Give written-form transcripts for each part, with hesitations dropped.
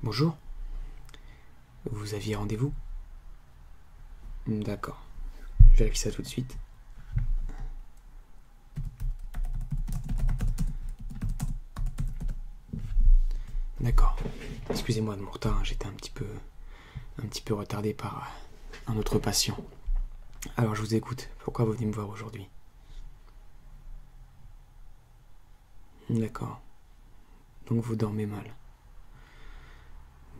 Bonjour, vous aviez rendez-vous? D'accord, je vérifie ça tout de suite. D'accord, excusez-moi de mon retard, j'étais un petit peu retardé par un autre patient. Alors je vous écoute, pourquoi vous venez me voir aujourd'hui? D'accord, donc vous dormez mal.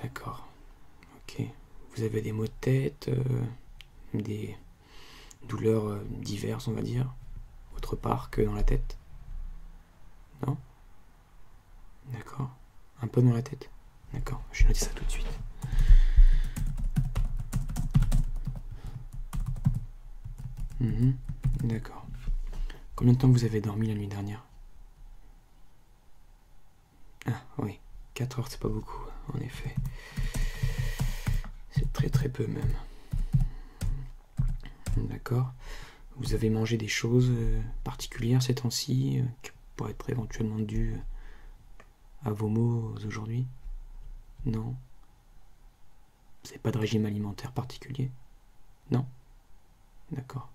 D'accord, ok. Vous avez des maux de tête, des douleurs diverses, on va dire, autre part que dans la tête? Non? D'accord. Un peu dans la tête? D'accord, je vais noter ça tout de suite. D'accord. Combien de temps vous avez dormi la nuit dernière? Ah oui, 4 heures c'est pas beaucoup, en effet. C'est très très peu même. D'accord. Vous avez mangé des choses particulières ces temps-ci qui pourraient être éventuellement dues à vos maux aujourd'hui? Non. Vous n'avez pas de régime alimentaire particulier? Non? D'accord.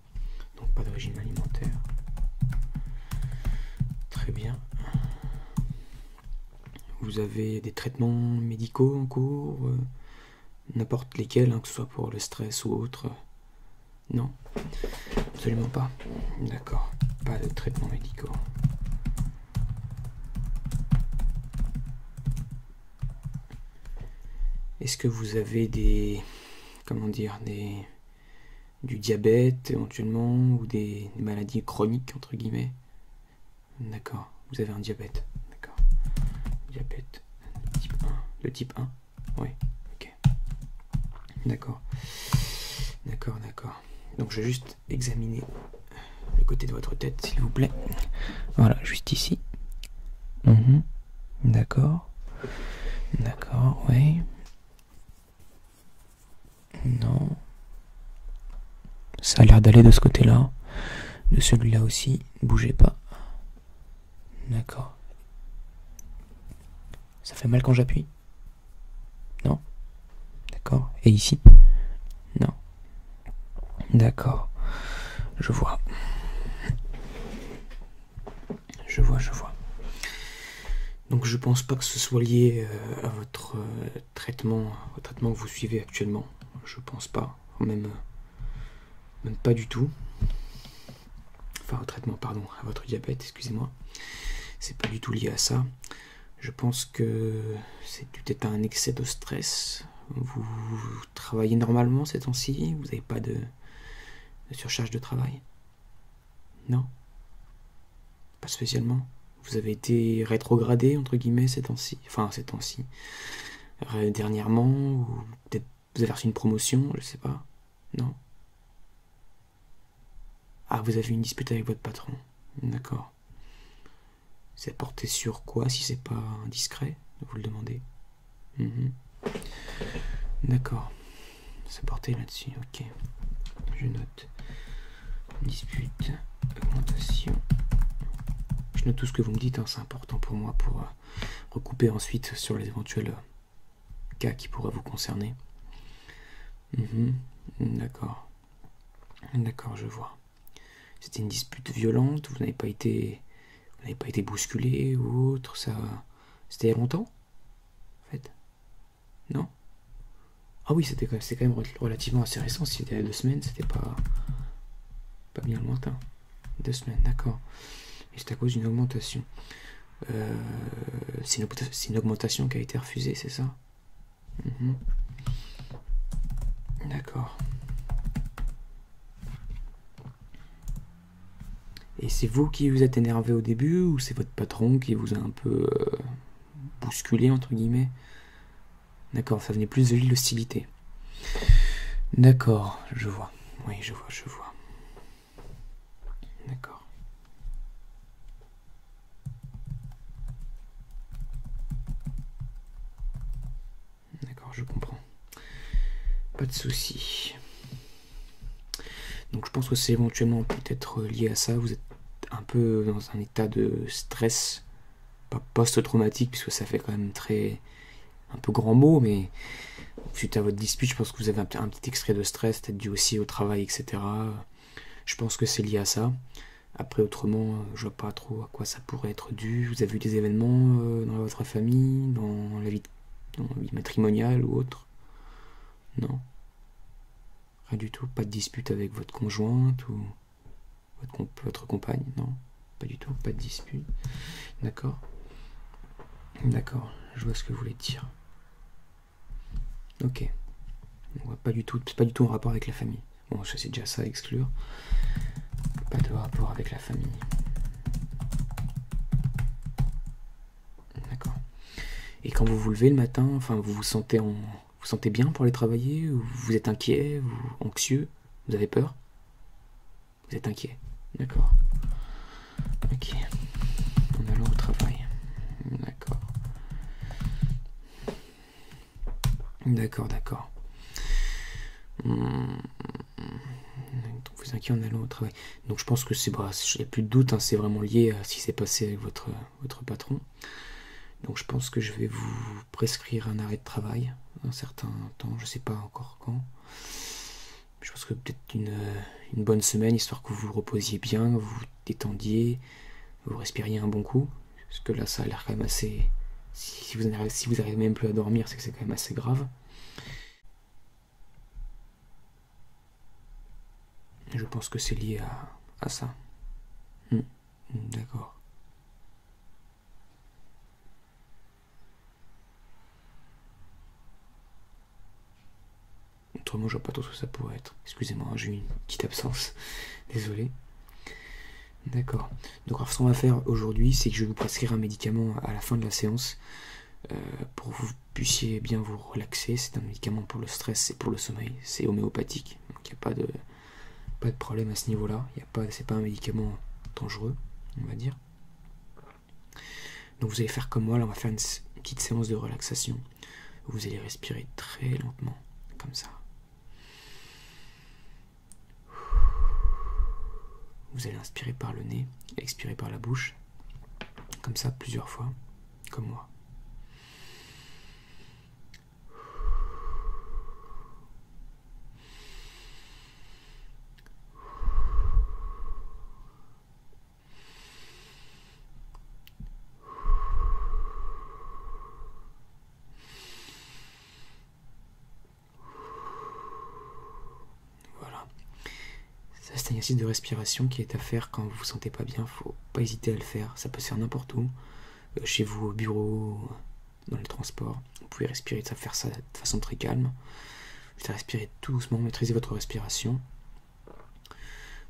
Donc pas de régime alimentaire. Très bien. Vous avez des traitements médicaux en cours? N'importe lesquels, hein, que ce soit pour le stress ou autre? Non? Absolument pas. D'accord. Pas de traitements médicaux. Est-ce que vous avez du diabète éventuellement, ou des maladies chroniques entre guillemets? D'accord. Vous avez un diabète. D'accord. Diabète type 1. Le type 1? Oui. Ok. D'accord. D'accord. Donc je vais juste examiner le côté de votre tête, s'il vous plaît. Voilà, juste ici. D'accord. Oui. Non. Ça a l'air d'aller de ce côté-là. De celui-là aussi. Ne bougez pas. D'accord. Ça fait mal quand j'appuie? Non? D'accord. Et ici? Non. D'accord. Je vois. Donc je pense pas que ce soit lié à votre traitement, au traitement que vous suivez actuellement. Je pense pas. Même pas du tout. Enfin au traitement, pardon, à votre diabète, excusez-moi. C'est pas du tout lié à ça. Je pense que c'est peut-être un excès de stress. Vous travaillez normalement ces temps-ci? Vous n'avez pas de surcharge de travail? Non? Pas spécialement? Vous avez été rétrogradé, entre guillemets, ces temps-ci? Enfin, ces temps-ci. Dernièrement? Ou peut-être vous avez reçu une promotion, je sais pas. Non? Ah, vous avez une dispute avec votre patron. D'accord. C'est porté sur quoi, si c'est pas indiscret de vous le demander? D'accord. C'est porté là-dessus, ok. Je note. Dispute, augmentation. Je note tout ce que vous me dites, hein, c'est important pour moi pour recouper ensuite sur les éventuels cas qui pourraient vous concerner. D'accord. D'accord, je vois. C'était une dispute violente, vous n'avez pas été bousculé ou autre, ça. C'était il y a longtemps, en fait? Non? Ah oui, c'est quand même relativement assez récent, si c'était il y a 2 semaines, c'était pas bien lointain. 2 semaines, d'accord. Et c'est à cause d'une augmentation. C'est une augmentation qui a été refusée, c'est ça? D'accord. Et c'est vous qui vous êtes énervé au début, ou c'est votre patron qui vous a un peu bousculé, entre guillemets? D'accord, ça venait plus de l'hostilité. D'accord, je vois. Oui, je vois. D'accord. D'accord, je comprends. Pas de souci. Donc je pense que c'est éventuellement peut-être lié à ça. Vous êtes un peu dans un état de stress, pas post-traumatique, puisque ça fait quand même un peu grand mot, mais suite à votre dispute, je pense que vous avez un petit extrait de stress, peut-être dû aussi au travail, etc. Je pense que c'est lié à ça. Après, autrement, je vois pas trop à quoi ça pourrait être dû. Vous avez eu des événements dans votre famille, dans la vie matrimoniale ou autre? Non? Rien du tout? Pas de dispute avec votre conjointe ou votre compagne? Non? Pas du tout? Pas de dispute? D'accord? D'accord, je vois ce que vous voulez dire. Ok. Pas du tout, c'est pas du tout en rapport avec la famille. Bon, ça c'est déjà ça à exclure. Pas de rapport avec la famille. D'accord. Et quand vous vous levez le matin, enfin, vous sentez bien pour aller travailler? Ou vous êtes inquiet, anxieux? Vous avez peur? Vous êtes inquiet. D'accord. Ok. En allant au travail. D'accord. D'accord. Donc vous inquiet en allant au travail. Donc je pense que il n'y a plus de doute, hein, c'est vraiment lié à ce qui s'est passé avec votre patron. Donc je pense que je vais vous prescrire un arrêt de travail un certain temps, je sais pas encore quand. Je pense que peut-être une bonne semaine, histoire que vous vous reposiez bien, vous vous détendiez, vous respiriez un bon coup. Parce que là ça a l'air quand même assez... Si vous arrivez même plus à dormir, c'est que c'est quand même assez grave. Je pense que c'est lié à ça. D'accord. Autrement, je vois pas trop ce que ça pourrait être. Excusez-moi, j'ai eu une petite absence. Désolé. D'accord. Donc, alors, ce qu'on va faire aujourd'hui, c'est que je vais vous prescrire un médicament à la fin de la séance pour que vous puissiez bien vous relaxer. C'est un médicament pour le stress et pour le sommeil. C'est homéopathique. Donc, il n'y a pas de problème à ce niveau-là. C'est pas un médicament dangereux, on va dire. Donc, vous allez faire comme moi. Là, on va faire une petite séance de relaxation. Vous allez respirer très lentement, comme ça. Vous allez inspirer par le nez, expirer par la bouche, comme ça plusieurs fois, comme moi. Voilà. Ça, c'est un exercice de respiration qui est à faire quand vous vous sentez pas bien. Faut pas hésiter à le faire. Ça peut se faire n'importe où, chez vous, au bureau, dans les transports. Vous pouvez respirer, faire ça de façon très calme. Vous allez respirer tout doucement, maîtriser votre respiration.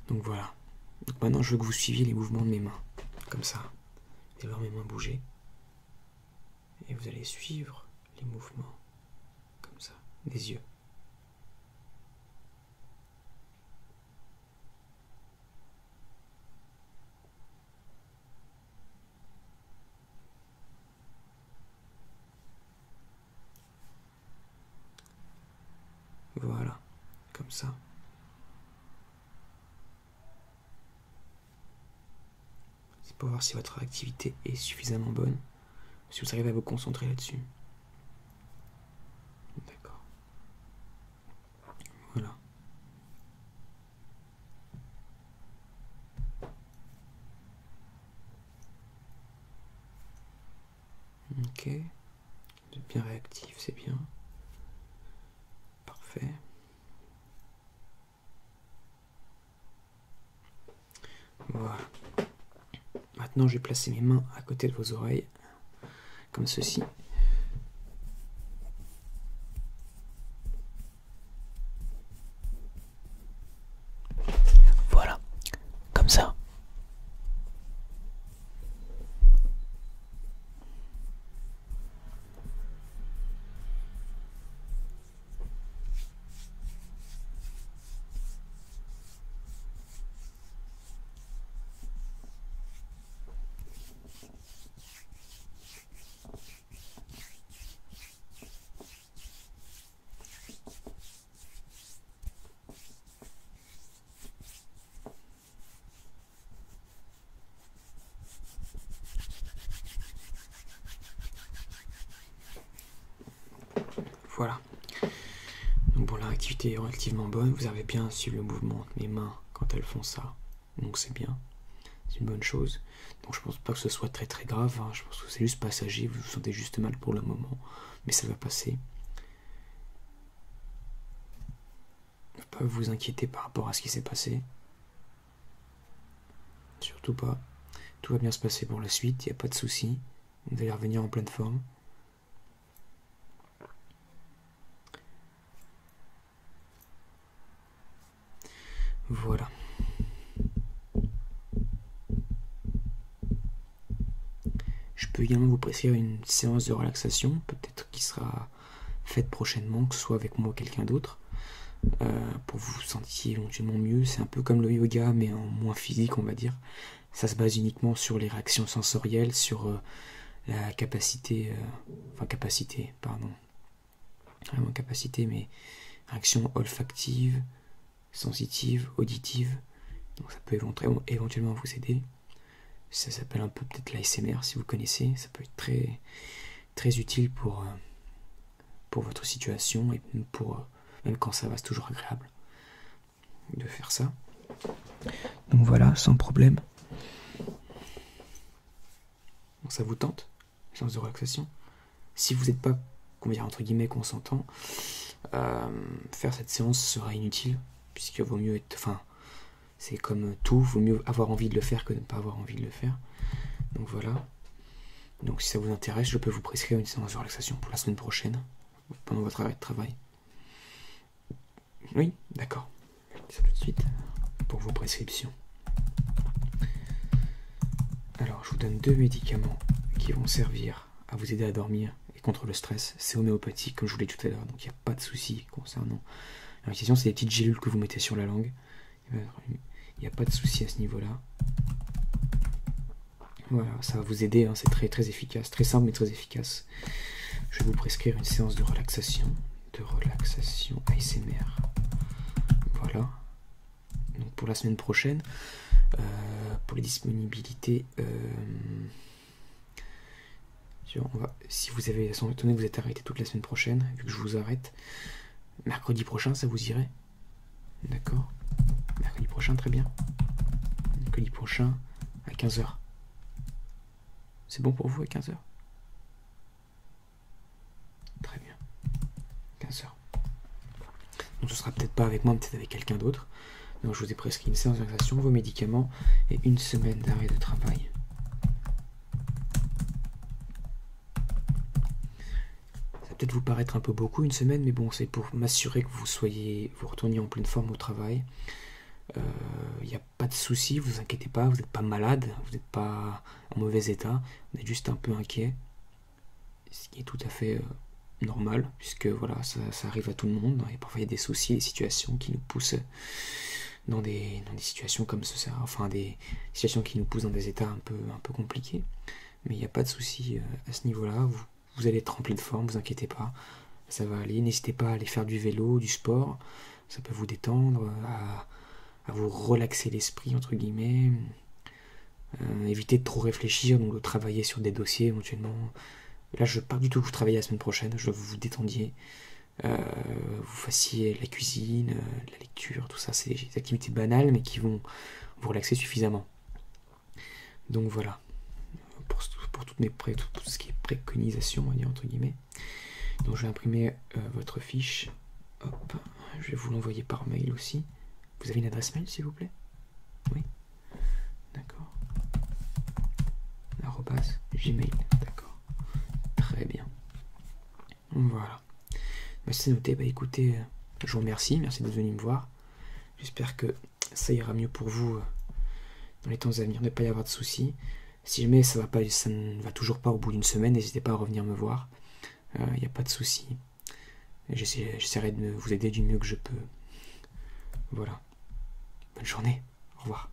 Donc voilà. Donc maintenant, je veux que vous suiviez les mouvements de mes mains, comme ça. Vous allez voir mes mains bouger. Et vous allez suivre les mouvements, comme ça, des yeux. Voilà, comme ça. C'est pour voir si votre activité est suffisamment bonne, si vous arrivez à vous concentrer là-dessus. D'accord. Voilà. Ok. Vous êtes bien réactif, c'est bien. Parfait. Voilà. Maintenant, je vais placer mes mains à côté de vos oreilles, comme ceci. Voilà, comme ça. Voilà. Donc bon, la réactivité est relativement bonne. Vous avez bien suivi le mouvement de mes mains quand elles font ça. Donc c'est bien. C'est une bonne chose. Donc je pense pas que ce soit très très grave. Hein. Je pense que c'est juste passager. Vous vous sentez juste mal pour le moment. Mais ça va passer. Ne pas vous inquiéter par rapport à ce qui s'est passé. Surtout pas. Tout va bien se passer pour la suite. Il n'y a pas de souci. Vous allez revenir en pleine forme. Voilà. Je peux également vous prescrire une séance de relaxation, peut-être qui sera faite prochainement, que ce soit avec moi ou quelqu'un d'autre, pour vous sentir éventuellement mieux. C'est un peu comme le yoga, mais en moins physique, on va dire. Ça se base uniquement sur les réactions sensorielles, sur la capacité, mais réaction olfactive, sensitive, auditive. Donc ça peut éventuellement vous aider. Ça s'appelle un peu peut-être l'ASMR si vous connaissez. Ça peut être très, très utile pour votre situation et même quand ça va, c'est toujours agréable de faire ça. Donc voilà, sans problème. Donc ça vous tente, séance de relaxation. Si vous n'êtes pas, entre guillemets, consentant, faire cette séance sera inutile, puisque vaut mieux être... c'est comme tout, vaut mieux avoir envie de le faire que de ne pas avoir envie de le faire. Donc voilà. Donc si ça vous intéresse, je peux vous prescrire une séance de relaxation pour la semaine prochaine, pendant votre arrêt de travail. Oui, d'accord. Je dis ça tout de suite pour vos prescriptions. Alors, je vous donne 2 médicaments qui vont servir à vous aider à dormir et contre le stress. C'est homéopathique, comme je vous l'ai dit tout à l'heure, donc il n'y a pas de souci concernant la médication. C'est des petites gélules que vous mettez sur la langue. Il n'y a pas de souci à ce niveau-là. Voilà, ça va vous aider, hein, c'est très très efficace, très simple mais très efficace. Je vais vous prescrire une séance de relaxation ASMR. Voilà. Donc pour la semaine prochaine, pour les disponibilités, si vous avez, étant donné que vous êtes arrêté toute la semaine prochaine, vu que je vous arrête, mercredi prochain, ça vous irait? D'accord. Mercredi prochain, très bien. Mercredi prochain, à 15h. C'est bon pour vous à 15h? Très bien. 15h. Donc ce sera peut-être pas avec moi, peut-être avec quelqu'un d'autre. Donc je vous ai prescrit une séance de relaxation, vos médicaments et une semaine d'arrêt de travail. Ça va peut-être vous paraître un peu beaucoup une semaine, mais bon, c'est pour m'assurer que vous retourniez en pleine forme au travail. Il n'y a pas de souci, vous inquiétez pas, vous n'êtes pas malade, vous n'êtes pas en mauvais état, vous êtes juste un peu inquiet, ce qui est tout à fait normal, puisque voilà, ça arrive à tout le monde, et parfois il y a des soucis, des situations qui nous poussent dans des situations comme ça, enfin des situations qui nous poussent dans des états un peu compliqués, mais il n'y a pas de souci à ce niveau-là, vous allez être en pleine forme, vous inquiétez pas, ça va aller, n'hésitez pas à aller faire du vélo, du sport, ça peut vous détendre, à vous relaxer l'esprit, entre guillemets, éviter de trop réfléchir, donc de travailler sur des dossiers éventuellement. Là, je ne veux pas du tout que vous travailliez la semaine prochaine, je veux que vous vous détendiez, vous fassiez la cuisine, la lecture, tout ça, c'est des activités banales, mais qui vont vous relaxer suffisamment. Donc voilà, pour tout ce qui est préconisation, on va dire, entre guillemets. Donc je vais imprimer votre fiche, hop, je vais vous l'envoyer par mail aussi. Vous avez une adresse mail, s'il vous plaît? Oui. D'accord. @gmail. D'accord. Très bien. Voilà. Bah, c'est noté. Bah écoutez, je vous remercie. Merci d'être venu me voir. J'espère que ça ira mieux pour vous dans les temps à venir. Ne pas y avoir de soucis. Si jamais ça ne va toujours pas au bout d'une semaine, n'hésitez pas à revenir me voir. Il n'y a pas de soucis. J'essaierai de vous aider du mieux que je peux. Voilà. Bonne journée. Au revoir.